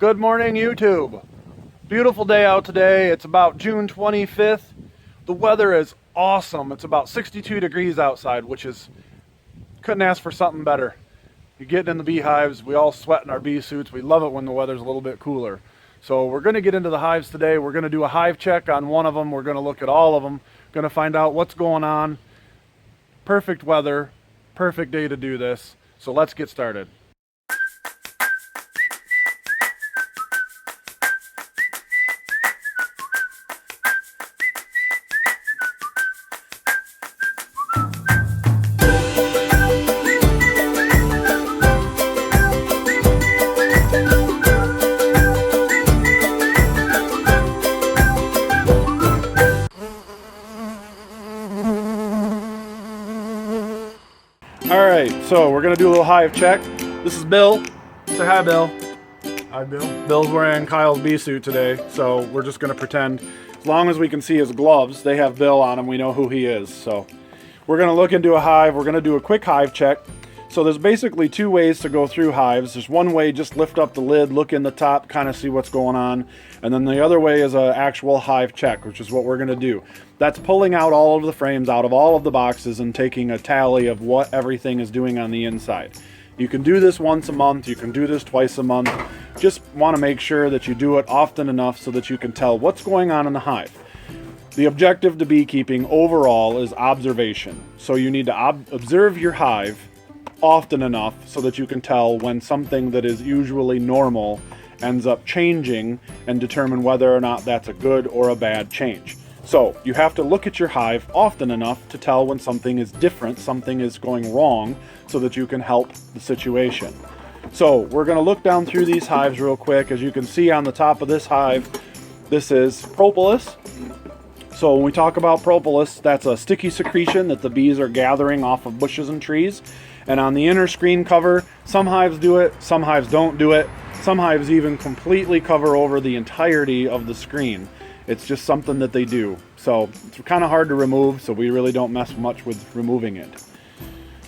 Good morning, YouTube. Beautiful day out today. It's about June 25th. The weather is awesome. It's about 62 degrees outside, which is, couldn't ask for something better. You're getting in the beehives. We all sweat in our bee suits. We love it when the weather's a little bit cooler. So we're going to get into the hives today. We're going to do a hive check on one of them. We're going to look at all of them. Going to find out what's going on. Perfect weather. Perfect day to do this. So let's get started. Alright, so we're going to do a little hive check. This is Bill. Say hi, Bill. Hi, Bill. Bill's wearing Kyle's bee suit today, so we're just going to pretend, as long as we can see his gloves, they have Bill on them, we know who he is. So we're going to look into a hive. We're going to do a quick hive check. So there's basically two ways to go through hives. There's one way, just lift up the lid, look in the top, kind of see what's going on. And then the other way is an actual hive check, which is what we're going to do. That's pulling out all of the frames out of all of the boxes and taking a tally of what everything is doing on the inside. You can do this once a month, you can do this twice a month. Just want to make sure that you do it often enough so that you can tell what's going on in the hive. The objective to beekeeping overall is observation. So you need to observe your hive often enough so that you can tell when something that is usually normal ends up changing and determine whether or not that's a good or a bad change. So you have to look at your hive often enough to tell when something is different, something is going wrong, so that you can help the situation. So we're going to look down through these hives real quick. As you can see on the top of this hive, this is propolis. So when we talk about propolis, that's a sticky secretion that the bees are gathering off of bushes and trees. And on the inner screen cover, some hives do it, some hives don't do it. Some hives even completely cover over the entirety of the screen. It's just something that they do. So it's kind of hard to remove, so we really don't mess much with removing it.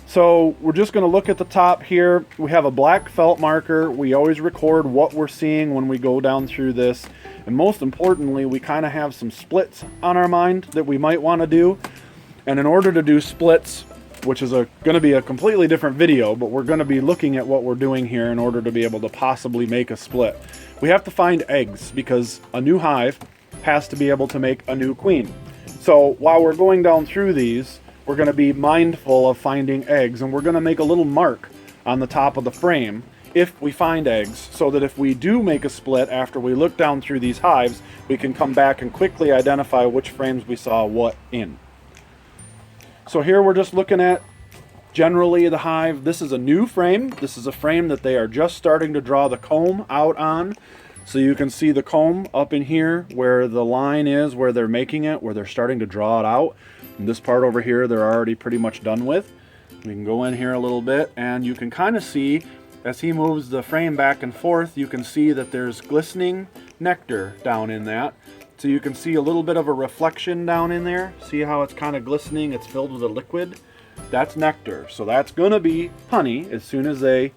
So we're just going to look at the top here. We have a black felt marker. We always record what we're seeing when we go down through this. And most importantly, we kind of have some splits on our mind that we might want to do. And in order to do splits, which is going to be a completely different video, but we're going to be looking at what we're doing here in order to be able to possibly make a split. We have to find eggs because a new hive has to be able to make a new queen. So while we're going down through these, we're going to be mindful of finding eggs, and we're going to make a little mark on the top of the frame if we find eggs, so that if we do make a split after we look down through these hives, we can come back and quickly identify which frames we saw what in. So here we're just looking at generally the hive. This is a new frame. This is a frame that they are just starting to draw the comb out on. So you can see the comb up in here where the line is, where they're making it, where they're starting to draw it out. And this part over here, they're already pretty much done with. We can go in here a little bit and you can kind of see, as he moves the frame back and forth, you can see that there's glistening nectar down in that. So you can see a little bit of a reflection down in there. See how it's kind of glistening? It's filled with a liquid. That's nectar. So that's going to be honey as soon as they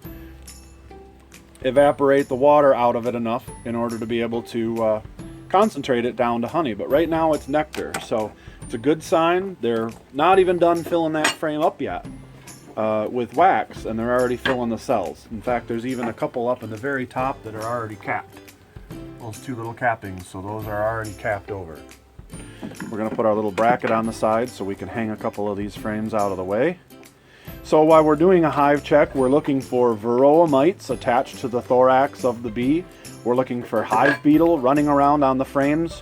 evaporate the water out of it enough in order to be able to concentrate it down to honey. But right now it's nectar. So it's a good sign. They're not even done filling that frame up yet with wax, and they're already filling the cells. In fact, there's even a couple up in the very top that are already capped. Those two little cappings, so those are already capped over. We're going to put our little bracket on the side so we can hang a couple of these frames out of the way. So while we're doing a hive check, we're looking for varroa mites attached to the thorax of the bee. We're looking for hive beetle running around on the frames,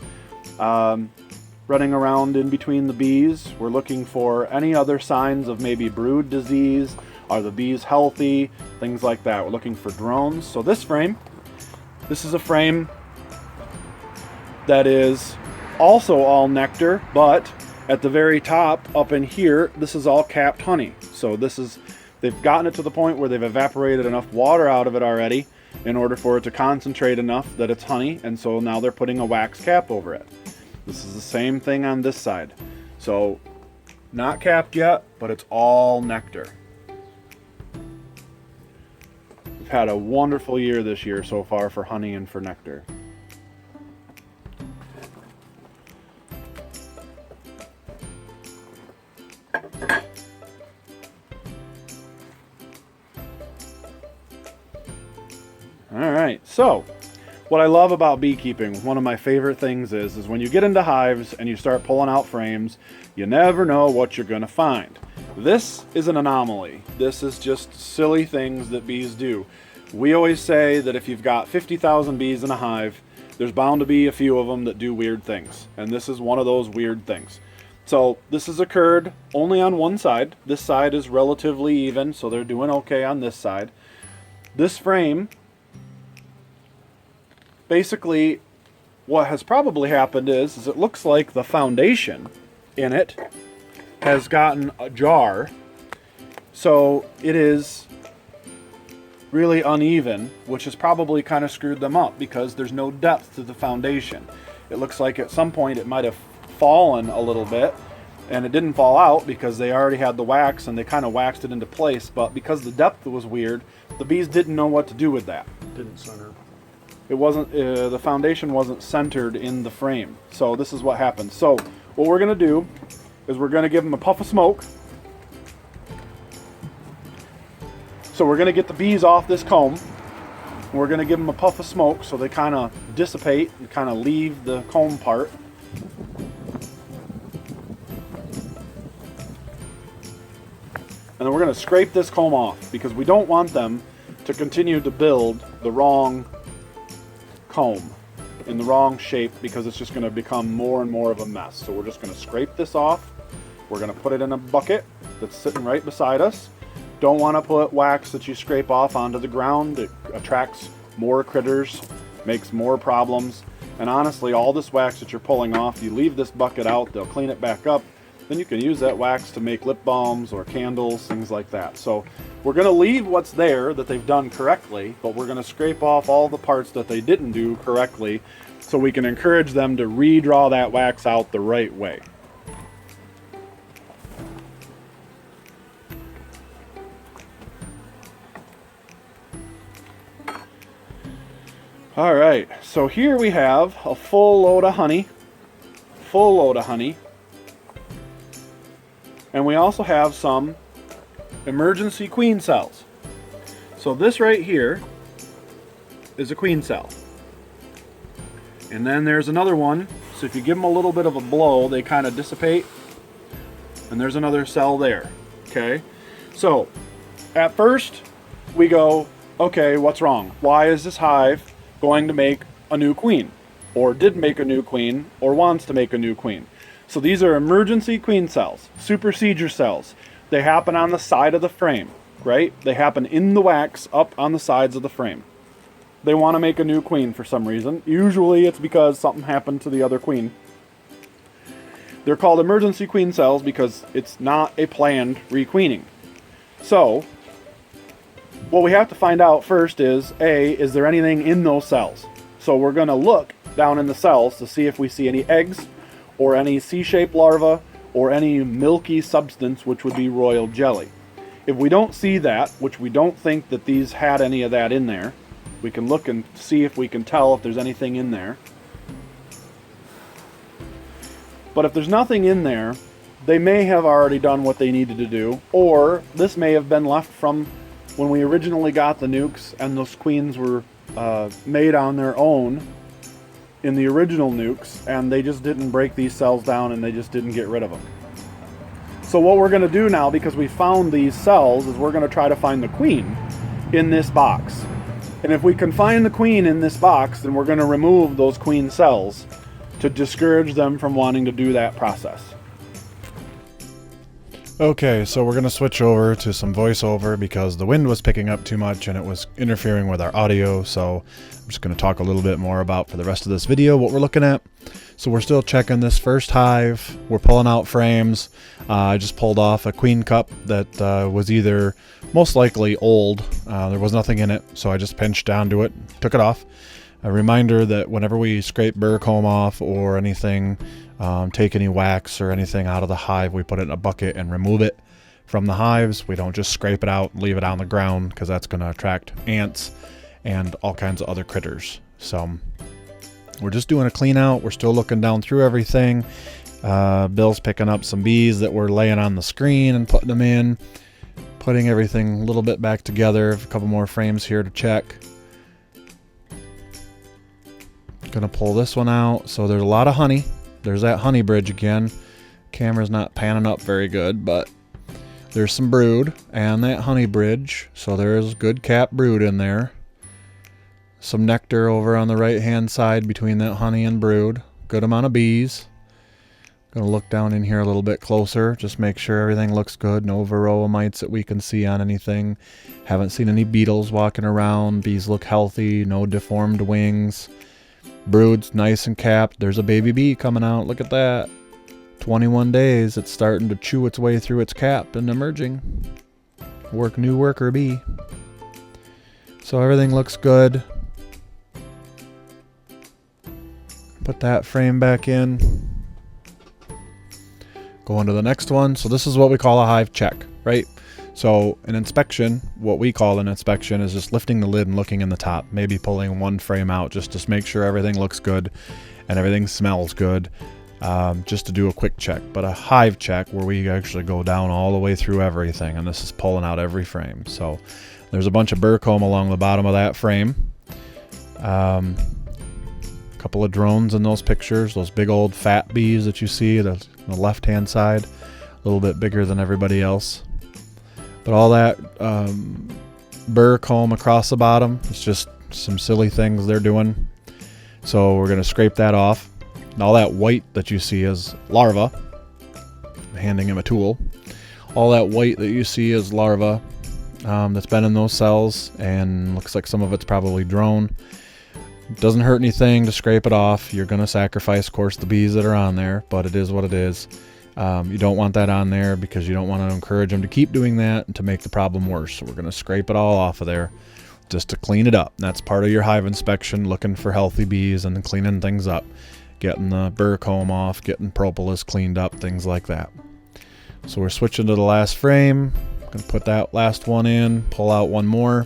running around in between the bees. We're looking for any other signs of maybe brood disease. Are the bees healthy? Things like that. We're looking for drones. So this is a frame that is also all nectar, but at the very top up in here, this is all capped honey. So they've gotten it to the point where they've evaporated enough water out of it already in order for it to concentrate enough that it's honey, and so now they're putting a wax cap over it. This is the same thing on this side. So not capped yet, but it's all nectar. We've had a wonderful year this year so far for honey and for nectar. All right, so what I love about beekeeping, one of my favorite things is when you get into hives and you start pulling out frames, you never know what you're going to find. This is an anomaly. This is just silly things that bees do. We always say that if you've got 50,000 bees in a hive, there's bound to be a few of them that do weird things. And this is one of those weird things. So this has occurred only on one side. This side is relatively even, so they're doing okay on this side. This frame, basically what has probably happened is it looks like the foundation in it has gotten ajar, so it is really uneven, which has probably kind of screwed them up because there's no depth to the foundation. It looks like at some point it might have fallen a little bit, and it didn't fall out because they already had the wax and they kind of waxed it into place, but because the depth was weird, the bees didn't know what to do with that. Didn't center. It wasn't, the foundation wasn't centered in the frame. So this is what happened. So what we're going to do is we're going to give them a puff of smoke. So we're going to get the bees off this comb. We're going to give them a puff of smoke so they kind of dissipate and kind of leave the comb part. And then we're going to scrape this comb off because we don't want them to continue to build the wrong comb in the wrong shape, because it's just going to become more and more of a mess. So we're just going to scrape this off. We're going to put it in a bucket that's sitting right beside us. Don't want to put wax that you scrape off onto the ground. It attracts more critters, makes more problems. And honestly, all this wax that you're pulling off, you leave this bucket out, they'll clean it back up. Then you can use that wax to make lip balms or candles, things like that. So we're going to leave what's there that they've done correctly, but we're going to scrape off all the parts that they didn't do correctly so we can encourage them to redraw that wax out the right way. All right, so here we have a full load of honey. And we also have some emergency queen cells. So this right here is a queen cell. And then there's another one. So if you give them a little bit of a blow, they kind of dissipate. And there's another cell there. Okay. So at first we go, okay, what's wrong? Why is this hive going to make a new queen? Or did make a new queen, or wants to make a new queen? So these are emergency queen cells, supersedure cells. They happen on the side of the frame, right? They happen in the wax up on the sides of the frame. They want to make a new queen for some reason. Usually it's because something happened to the other queen. They're called emergency queen cells because it's not a planned requeening. So what we have to find out first is there anything in those cells? So we're going to look down in the cells to see if we see any eggs or any C-shaped larva or any milky substance, which would be royal jelly. If we don't see that, which we don't think that these had any of that in there, we can look and see if we can tell if there's anything in there. But if there's nothing in there, they may have already done what they needed to do, or this may have been left from when we originally got the nukes and those queens were made on their own in the original nukes, and they just didn't break these cells down and they just didn't get rid of them. So what we're going to do now, because we found these cells, is we're going to try to find the queen in this box. And if we can find the queen in this box, then we're going to remove those queen cells to discourage them from wanting to do that process. Okay, so we're going to switch over to some voiceover because the wind was picking up too much and it was interfering with our audio, so I'm just going to talk a little bit more about for the rest of this video what we're looking at. So we're still checking this first hive. We're pulling out frames. I just pulled off a queen cup that was either most likely old. There was nothing in it, so I just pinched down to it, took it off. A reminder that whenever we scrape burr comb off or anything, take any wax or anything out of the hive, we put it in a bucket and remove it from the hives. We don't just scrape it out and leave it on the ground, because that's going to attract ants and all kinds of other critters. So we're just doing a clean out. We're still looking down through everything. Bill's picking up some bees that were laying on the screen and putting them in, putting everything a little bit back together. A couple more frames here to check. Gonna pull this one out. So there's a lot of honey. There's that honey bridge again. Camera's not panning up very good, but there's some brood and that honey bridge. So there's good cap brood in there. Some nectar over on the right hand side between that honey and brood. Good amount of bees. Gonna look down in here a little bit closer, just make sure everything looks good. No varroa mites that we can see on anything. Haven't seen any beetles walking around. Bees look healthy, no deformed wings. Brood's nice and capped. There's a baby bee coming out. Look at that. 21 days. It's starting to chew its way through its cap and emerging. New worker bee. So everything looks good. Put that frame back in. Go on to the next one. So this is what we call a hive check, right? So an inspection, what we call an inspection, is just lifting the lid and looking in the top, maybe pulling one frame out just to make sure everything looks good and everything smells good, just to do a quick check. But a hive check, where we actually go down all the way through everything, and this is pulling out every frame. So there's a bunch of burr comb along the bottom of that frame. Couple of drones in those pictures, those big old fat bees that you see on the left hand side, a little bit bigger than everybody else. But all that burr comb across the bottom, it's just some silly things they're doing. So we're going to scrape that off. And all that white that you see is larva. I'm handing him a tool. All that white that you see is larva that's been in those cells, and looks like some of it's probably drone. It doesn't hurt anything to scrape it off. You're going to sacrifice, of course, the bees that are on there, but it is what it is. You don't want that on there because you don't want to encourage them to keep doing that and to make the problem worse. So we're going to scrape it all off of there just to clean it up. That's part of your hive inspection, looking for healthy bees and then cleaning things up. Getting the burr comb off, getting propolis cleaned up, things like that. So we're switching to the last frame. I'm going to put that last one in, pull out one more.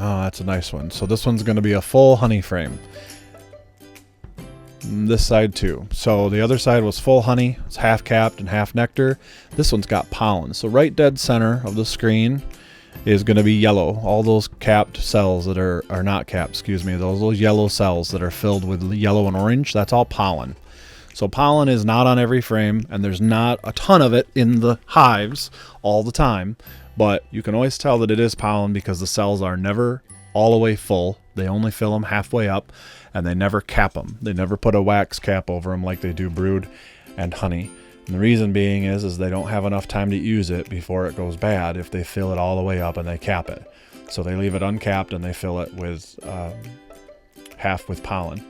Oh, that's a nice one. So this one's going to be a full honey frame. This side too. So the other side was full honey. It's half capped and half nectar. This one's got pollen. So right dead center of the screen is going to be yellow. All those capped cells that are not capped, excuse me, those yellow cells that are filled with yellow and orange, that's all pollen. So pollen is not on every frame, and there's not a ton of it in the hives all the time. But you can always tell that it is pollen because the cells are never all the way full. They only fill them halfway up, and they never cap them. They never put a wax cap over them like they do brood and honey. And the reason being is they don't have enough time to use it before it goes bad if they fill it all the way up and they cap it. So they leave it uncapped and they fill it with half with pollen.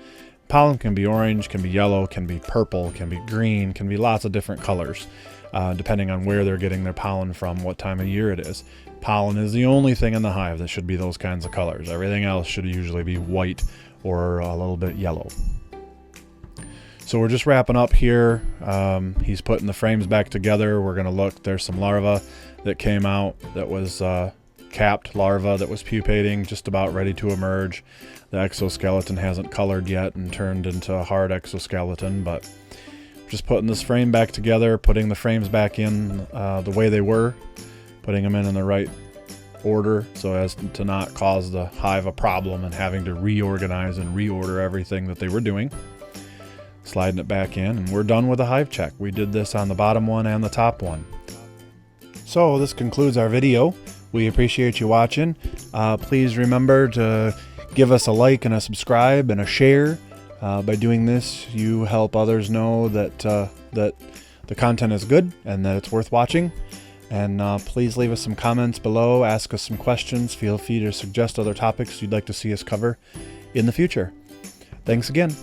Pollen can be orange, can be yellow, can be purple, can be green, can be lots of different colors. Depending on where they're getting their pollen from, what time of year it is. Pollen is the only thing in the hive that should be those kinds of colors. Everything else should usually be white or a little bit yellow. So we're just wrapping up here. He's putting the frames back together. We're going to look. There's some larvae that came out that was capped larva that was pupating, just about ready to emerge. The exoskeleton hasn't colored yet and turned into a hard exoskeleton, but just putting this frame back together, putting the frames back in the way they were, putting them in the right order so as to not cause the hive a problem and having to reorganize and reorder everything that they were doing. Sliding it back in, and we're done with the hive check. We did this on the bottom one and the top one. So this concludes our video. We appreciate you watching. Please remember to give us a like and a subscribe and a share. By doing this, you help others know that that the content is good and that it's worth watching. And please leave us some comments below, ask us some questions, feel free to suggest other topics you'd like to see us cover in the future. Thanks again.